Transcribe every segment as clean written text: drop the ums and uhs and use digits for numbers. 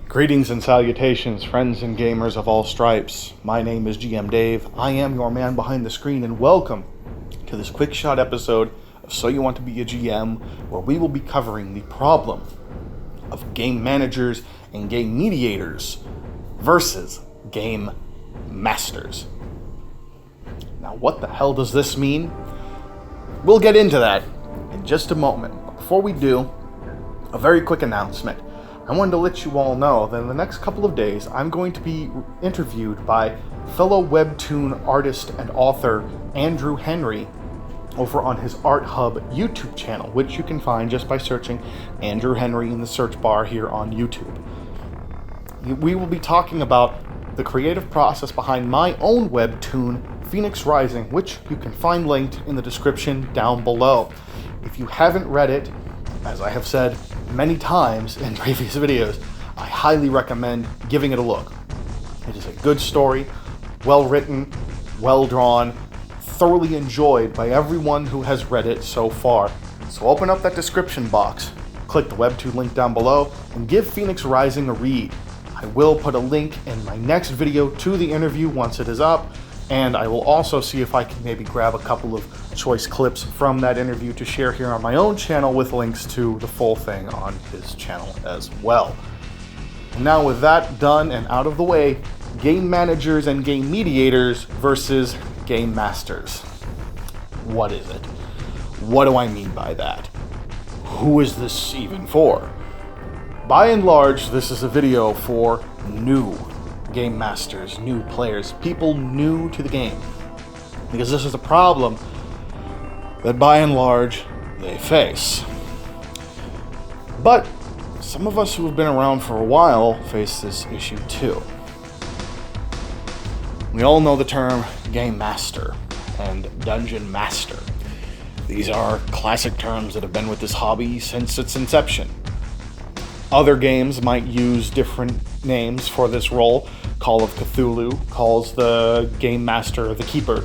Greetings and salutations, friends and gamers of all stripes. My name is GM Dave. I am your man behind the screen, and welcome to this quick shot episode of So You Want to Be a GM, where we will be covering the problem of game managers and game mediators versus game masters. Now, what the hell does this mean? We'll get into that in just a moment. But before we do, a very quick announcement. I wanted to let you all know that in the next couple of days, I'm going to be interviewed by fellow webtoon artist and author Andrew Henry over on his Art Hub YouTube channel, which you can find just by searching Andrew Henry in the search bar here on YouTube. We will be talking about the creative process behind my own webtoon, Phoenix Rising, which you can find linked in the description down below. If you haven't read it, as I have said many times in previous videos, I highly recommend giving it a look. It is a good story, well written, well drawn, thoroughly enjoyed by everyone who has read it so far. So open up that description box, click the webtoon link down below, and give Phoenix Rising a read. I will put a link in my next video to the interview once it is up, and I will also see if I can maybe grab a couple of choice clips from that interview to share here on my own channel with links to the full thing on his channel as well. And now with that done and out of the way, game managers and game mediators versus game masters. What is it? What do I mean by that? Who is this even for? By and large, this is a video for new game masters, new players, people new to the game. Because this is a problem that by and large they face. But some of us who have been around for a while face this issue too. We all know the term game master and dungeon master. These are classic terms that have been with this hobby since its inception. Other games might use different names for this role. Call of Cthulhu calls the game master the keeper.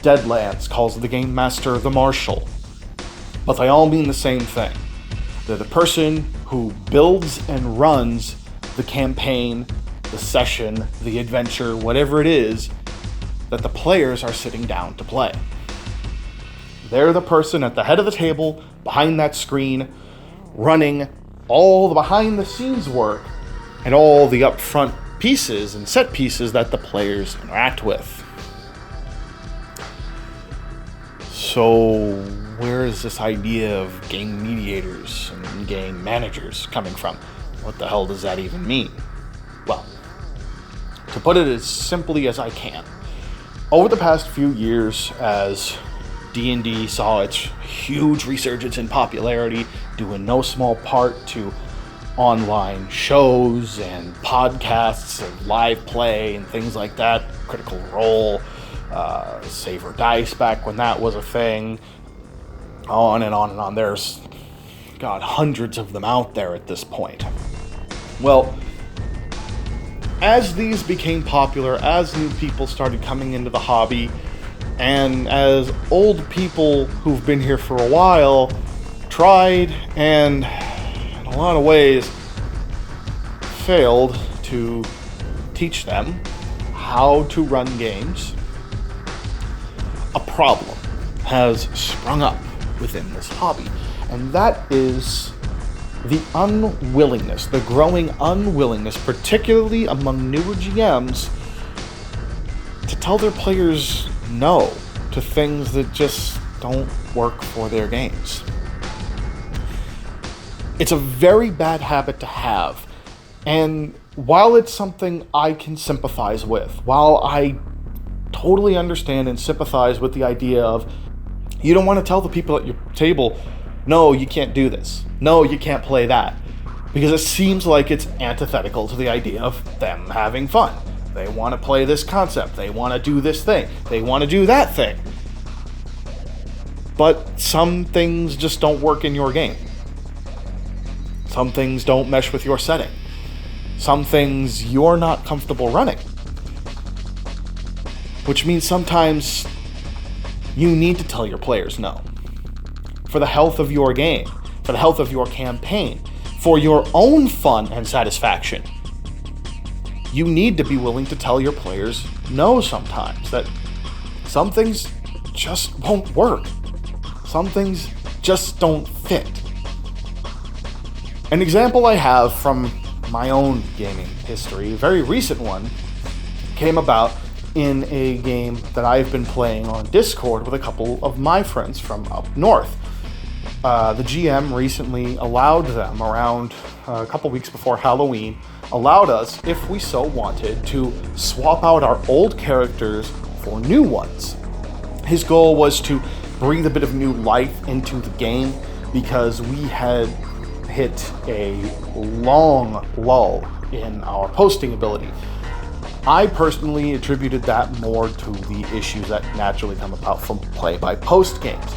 Deadlands calls the game master the marshal. But they all mean the same thing. They're the person who builds and runs the campaign, the session, the adventure, whatever it is that the players are sitting down to play. They're the person at the head of the table, behind that screen, running all the behind the scenes work and all the upfront pieces and set pieces that the players interact with. So where is this idea of game mediators and game managers coming from? What the hell does that even mean? Well, to put it as simply as I can, over the past few years, as D&D saw its huge resurgence in popularity, due in no small part to online shows and podcasts and live play and things like that, Critical Role, Save or Dice back when that was a thing, on and on and on. There's, God, hundreds of them out there at this point. Well, as these became popular, as new people started coming into the hobby, and as old people who've been here for a while tried and in a lot of ways failed to teach them how to run games, a problem has sprung up within this hobby. And that is the unwillingness, the growing unwillingness, particularly among newer GMs, to tell their players no to things that just don't work for their games. It's a very bad habit to have, and while it's something I can sympathize with, while I totally understand and sympathize with the idea of you don't want to tell the people at your table, no, you can't do this, no, you can't play that, because it seems like it's antithetical to the idea of them having fun. They want to play this concept, they want to do this thing, they want to do that thing. But some things just don't work in your game. Some things don't mesh with your setting. Some things you're not comfortable running. Which means sometimes you need to tell your players no. For the health of your game, for the health of your campaign, for your own fun and satisfaction, you need to be willing to tell your players no sometimes, that some things just won't work. Some things just don't fit. An example I have from my own gaming history, a very recent one, came about in a game that I've been playing on Discord with a couple of my friends from up north. The GM recently allowed them, around a couple weeks before Halloween, allowed us, if we so wanted, to swap out our old characters for new ones. His goal was to breathe a bit of new life into the game because we had hit a long lull in our posting ability. I personally attributed that more to the issues that naturally come about from play-by-post games.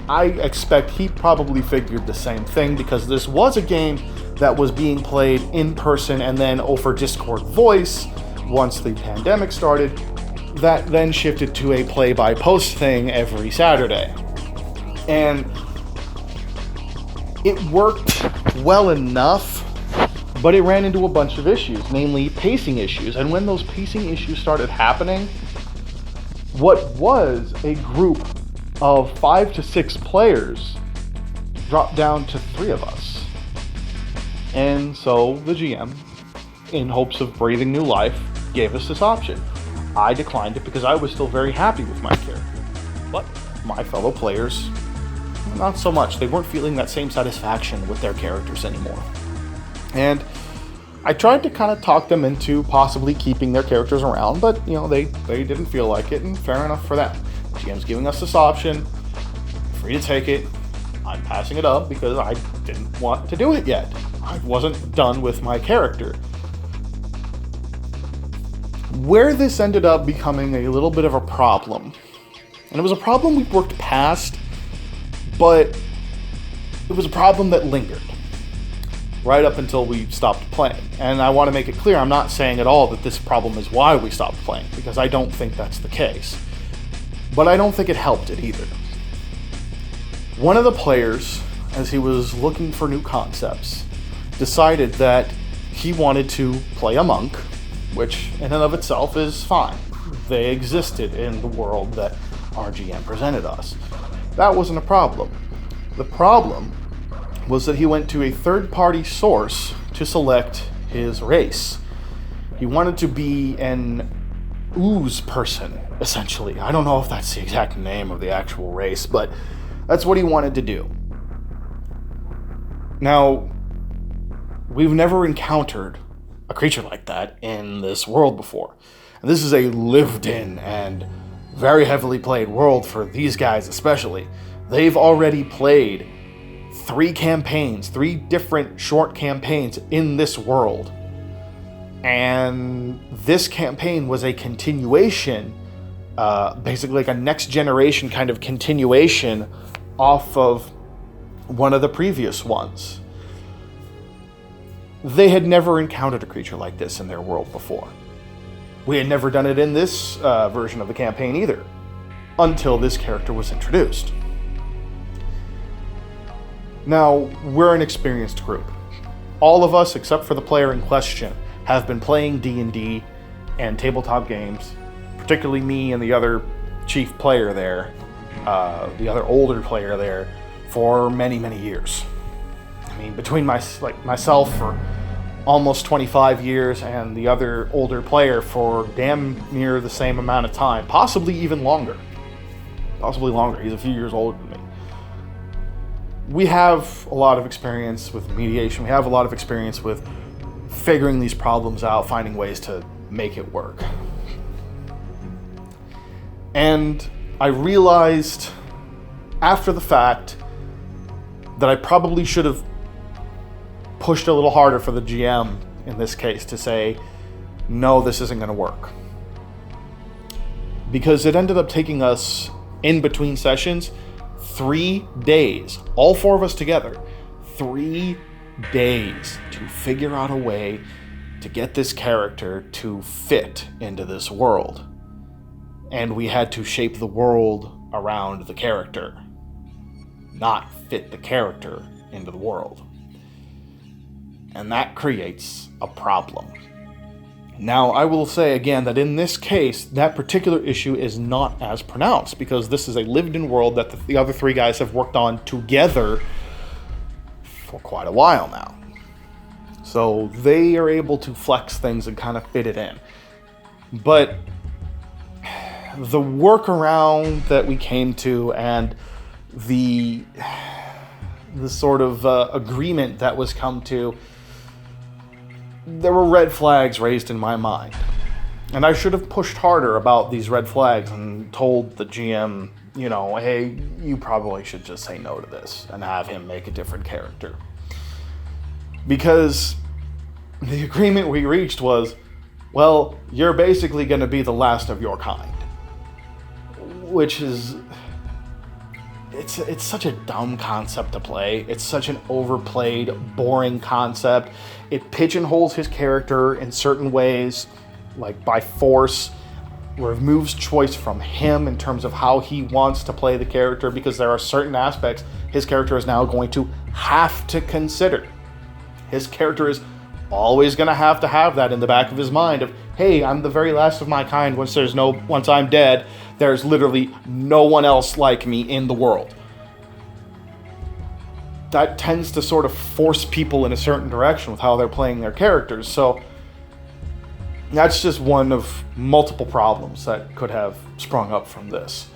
I expect he probably figured the same thing because this was a game that was being played in person and then over Discord voice once the pandemic started, that then shifted to a play-by-post thing every Saturday. And it worked well enough, but it ran into a bunch of issues, namely pacing issues. And when those pacing issues started happening, what was a group of 5 to 6 players dropped down to 3 of us. And so the GM, in hopes of breathing new life, gave us this option. I declined it because I was still very happy with my character. But my fellow players, not so much. They weren't feeling that same satisfaction with their characters anymore. And I tried to kind of talk them into possibly keeping their characters around, but they didn't feel like it, and fair enough for them. GM's giving us this option, free to take it. I'm passing it up because I didn't want to do it yet. I wasn't done with my character. Where this ended up becoming a little bit of a problem, and it was a problem we worked past, but it was a problem that lingered right up until we stopped playing. And I want to make it clear, I'm not saying at all that this problem is why we stopped playing, because I don't think that's the case. But I don't think it helped it either. One of the players, as he was looking for new concepts, decided that he wanted to play a monk, which in and of itself is fine. They existed in the world that our GM presented us. That wasn't a problem. The problem was that he went to a third-party source to select his race. He wanted to be an ooze person, essentially. I don't know if that's the exact name of the actual race, but that's what he wanted to do. Now, we've never encountered a creature like that in this world before. And this is a lived-in and very heavily played world for these guys especially. They've already played 3 campaigns, 3 different short campaigns in this world. And this campaign was a continuation, basically like a next generation kind of continuation off of one of the previous ones. They had never encountered a creature like this in their world before. We had never done it in this version of the campaign either, until this character was introduced. Now, we're an experienced group. All of us, except for the player in question, have been playing D&D and tabletop games, particularly me and the other chief player there, the other older player there, for many, many years. I mean, between myself for almost 25 years and the other older player for damn near the same amount of time, possibly even longer. Possibly longer. He's a few years older than me. We have a lot of experience with mediation. We have a lot of experience with figuring these problems out, finding ways to make it work. And I realized after the fact that I probably should have pushed a little harder for the GM in this case to say, no, this isn't going to work. Because it ended up taking us, in between sessions, 3 days, all 4 of us together, 3 days to figure out a way to get this character to fit into this world. And we had to shape the world around the character, not fit the character into the world. and that creates a problem. Now, I will say again that in this case, that particular issue is not as pronounced because this is a lived-in world that the other three guys have worked on together for quite a while now. So they are able to flex things and kind of fit it in. But the workaround that we came to and the sort of agreement that was come to, there were red flags raised in my mind. And I should have pushed harder about these red flags and told the GM, hey, you probably should just say no to this and have him make a different character. Because the agreement we reached was, well, you're basically going to be the last of your kind. Which is... It's such a dumb concept to play. It's such an overplayed, boring concept. It pigeonholes his character in certain ways, like by force, removes choice from him in terms of how he wants to play the character, because there are certain aspects his character is now going to have to consider. His character is always going to have that in the back of his mind of, hey, I'm the very last of my kind. Once I'm dead, there's literally no one else like me in the world. That tends to sort of force people in a certain direction with how they're playing their characters. So that's just one of multiple problems that could have sprung up from this.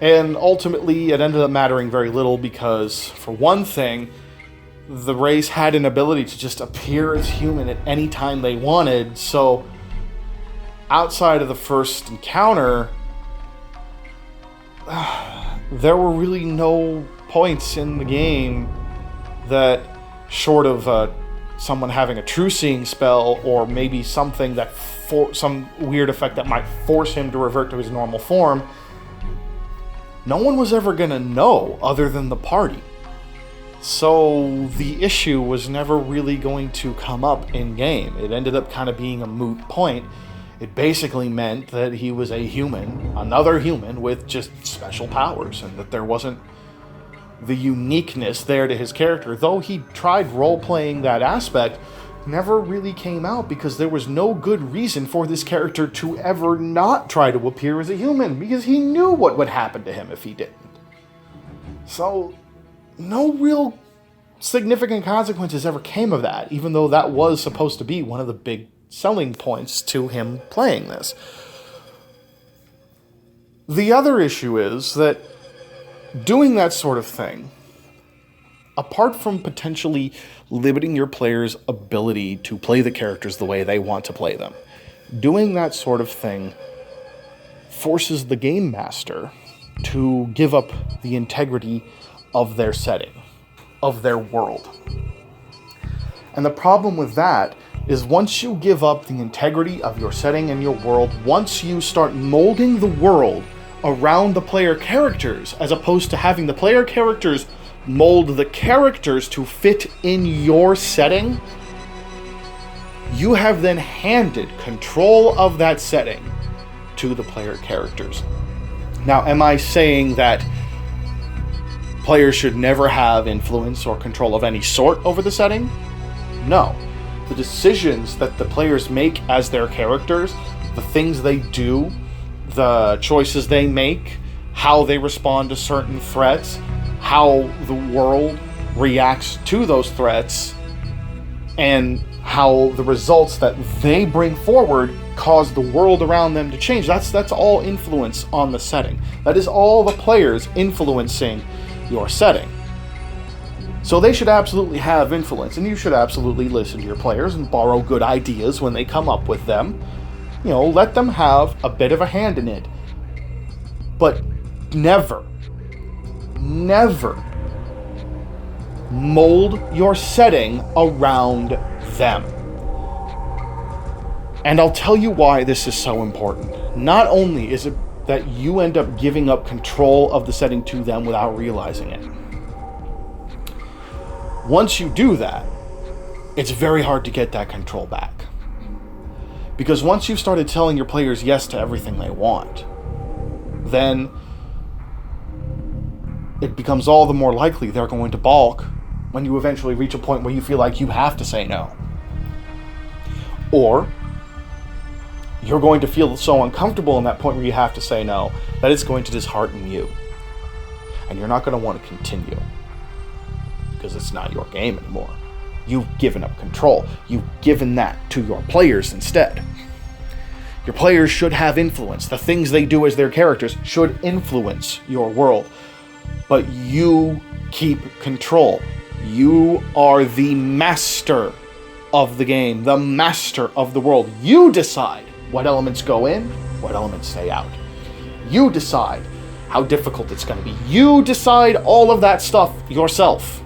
And ultimately, it ended up mattering very little because, for one thing, the race had an ability to just appear as human at any time they wanted. So outside of the first encounter, there were really no points in the game that, short of someone having a true seeing spell or maybe something that some weird effect that might force him to revert to his normal form, no one was ever going to know other than the party. So the issue was never really going to come up in game. It ended up kind of being a moot point. It basically meant that he was a human, another human with just special powers, and that there wasn't the uniqueness there to his character. Though he tried role-playing that aspect, never really came out because there was no good reason for this character to ever not try to appear as a human, because he knew what would happen to him if he didn't. So no real significant consequences ever came of that, even though that was supposed to be one of the big selling points to him playing this. The other issue is that doing that sort of thing, apart from potentially limiting your player's ability to play the characters the way they want to play them, doing that sort of thing forces the game master to give up the integrity of their setting, of their world. And the problem with that is, once you give up the integrity of your setting and your world, once you start molding the world around the player characters, as opposed to having the player characters mold the characters to fit in your setting, you have then handed control of that setting to the player characters. Now, am I saying that players should never have influence or control of any sort over the setting? No. The decisions that the players make as their characters, the things they do, the choices they make, how they respond to certain threats, how the world reacts to those threats, and how the results that they bring forward cause the world around them to change. That's all influence on the setting. That is all the players influencing your setting. So they should absolutely have influence, and you should absolutely listen to your players and borrow good ideas when they come up with them. Let them have a bit of a hand in it. But never mold your setting around them. And I'll tell you why this is so important. Not only is it that you end up giving up control of the setting to them without realizing it. Once you do that, it's very hard to get that control back. Because once you've started telling your players yes to everything they want, then it becomes all the more likely they're going to balk when you eventually reach a point where you feel like you have to say no. Or you're going to feel so uncomfortable in that point where you have to say no that it's going to dishearten you. And you're not going to want to continue because it's not your game anymore. You've given up control. You've given that to your players instead. Your players should have influence. The things they do as their characters should influence your world. But you keep control. You are the master of the game, the master of the world. You decide what elements go in, what elements stay out. You decide how difficult it's going to be. You decide all of that stuff yourself.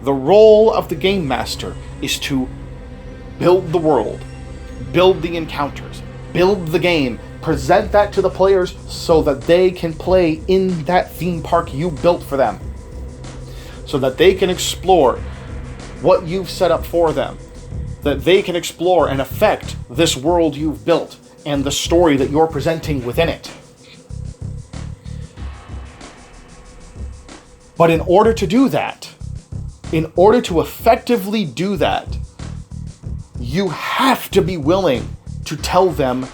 The role of the game master is to build the world, build the encounters, build the game, present that to the players so that they can play in that theme park you built for them. So that they can explore what you've set up for them. That they can explore and affect this world you've built and the story that you're presenting within it. But in order to do that, in order to effectively do that, you have to be willing to tell them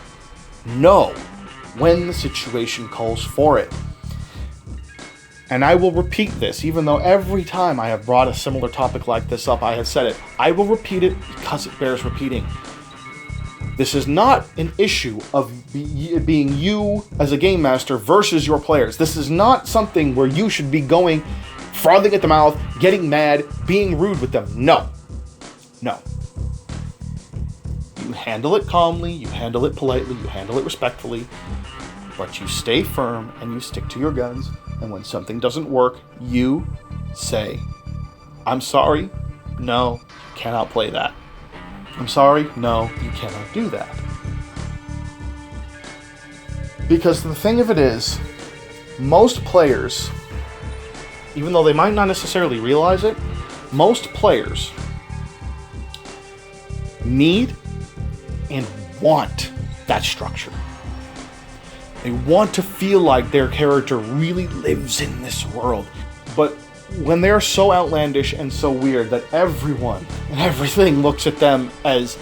no when the situation calls for it. And I will repeat this, even though every time I have brought a similar topic like this up, I have said it. I will repeat it because it bears repeating. This is not an issue of being you as a game master versus your players. This is not something where you should be going, frothing at the mouth, getting mad, being rude with them. No. No. You handle it calmly, you handle it politely, you handle it respectfully, but you stay firm and you stick to your guns. And when something doesn't work, you say, I'm sorry, no, you cannot play that. I'm sorry, no, you cannot do that. Because the thing of it is, most players, even though they might not necessarily realize it, most players need and want that structure. They want to feel like their character really lives in this world. But when they're so outlandish and so weird that everyone and everything looks at them as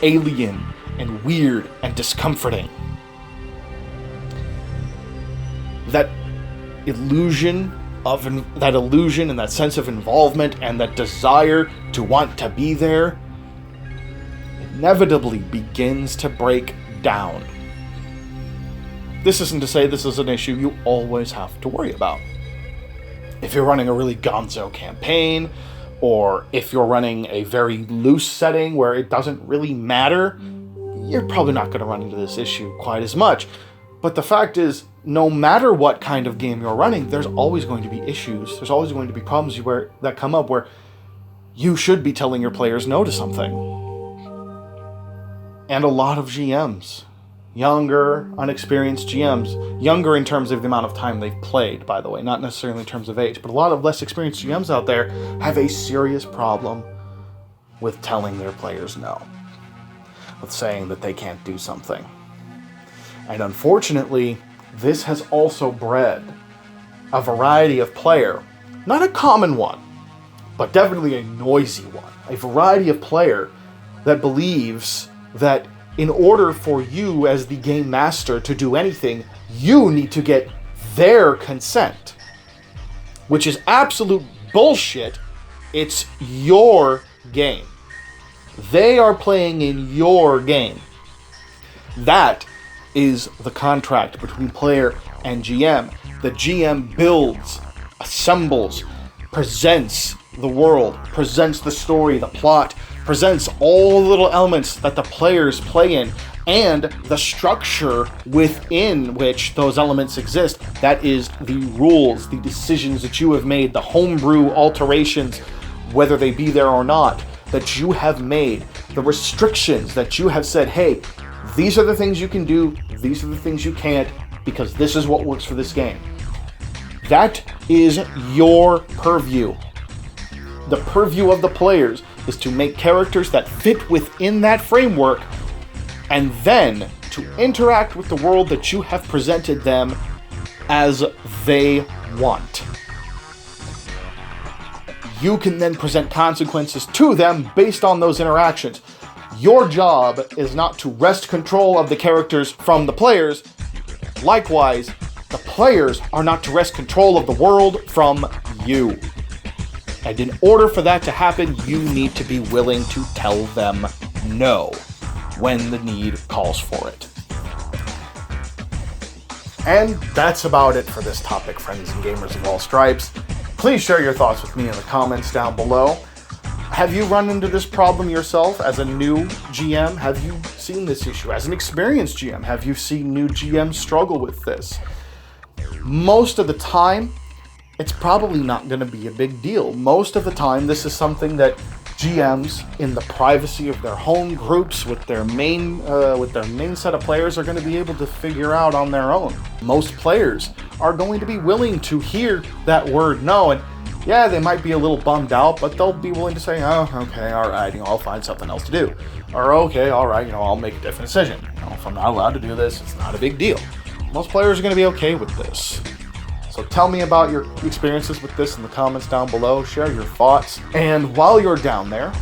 alien and weird and discomforting, that illusion and that sense of involvement and that desire to want to be there inevitably begins to break down. This isn't to say this is an issue you always have to worry about. If you're running a really gonzo campaign, or if you're running a very loose setting where it doesn't really matter, you're probably not going to run into this issue quite as much. But the fact is, no matter what kind of game you're running, there's always going to be issues. There's always going to be problems that come up where you should be telling your players no to something. And a lot of GMs, younger, unexperienced GMs, younger in terms of the amount of time they've played, by the way, not necessarily in terms of age, but a lot of less experienced GMs out there have a serious problem with telling their players no, with saying that they can't do something. And unfortunately, this has also bred a variety of player, not a common one, but definitely a noisy one, a variety of player that believes that in order for you as the game master to do anything, you need to get their consent. Which is absolute bullshit. It's your game. They are playing in your game. That is the contract between player and GM. The GM builds, assembles, presents the world, presents the story, the plot, presents all the little elements that the players play in, and the structure within which those elements exist. That is the rules, the decisions that you have made, the homebrew alterations, whether they be there or not, that you have made, the restrictions that you have said, hey, these are the things you can do, these are the things you can't, because this is what works for this game. That is your purview. The purview of the players is to make characters that fit within that framework, and then to interact with the world that you have presented them as they want. You can then present consequences to them based on those interactions. Your job is not to wrest control of the characters from the players. Likewise, the players are not to wrest control of the world from you. And in order for that to happen, you need to be willing to tell them no when the need calls for it. And that's about it for this topic, friends and gamers of all stripes. Please share your thoughts with me in the comments down below. Have you run into this problem yourself as a new GM? Have you seen this issue? As an experienced GM, have you seen new GMs struggle with this? Most of the time, it's probably not going to be a big deal. Most of the time, this is something that GMs, in the privacy of their home groups with their main set of players, are going to be able to figure out on their own. Most players are going to be willing to hear that word no, and yeah, they might be a little bummed out, but they'll be willing to say, oh, okay, all right, I'll find something else to do. Or, okay, all right, I'll make a different decision. If I'm not allowed to do this, it's not a big deal. Most players are going to be okay with this. So tell me about your experiences with this in the comments down below. Share your thoughts. And while you're down there,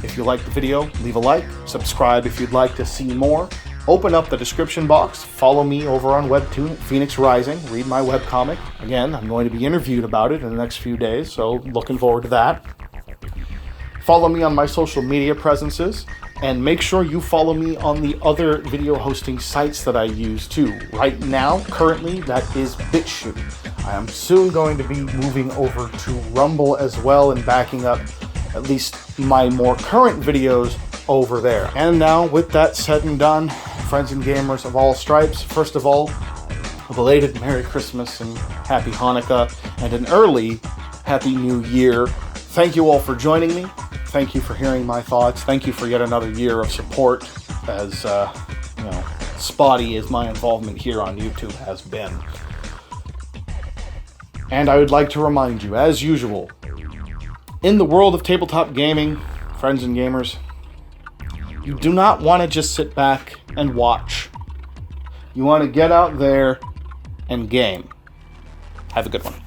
if you liked the video, leave a like, subscribe if you'd like to see more. Open up the description box, follow me over on Webtoon at Phoenix Rising, read my webcomic. Again, I'm going to be interviewed about it in the next few days, so looking forward to that. Follow me on my social media presences, and make sure you follow me on the other video hosting sites that I use too. Right now, currently, that is BitChute. I am soon going to be moving over to Rumble as well and backing up at least my more current videos over there. And now, with that said and done, friends and gamers of all stripes, first of all, a belated Merry Christmas and Happy Hanukkah, and an early Happy New Year. Thank you all for joining me. Thank you for hearing my thoughts. Thank you for yet another year of support, as spotty as my involvement here on YouTube has been. And I would like to remind you, as usual, in the world of tabletop gaming, friends and gamers, you do not want to just sit back and watch. You want to get out there and game. Have a good one.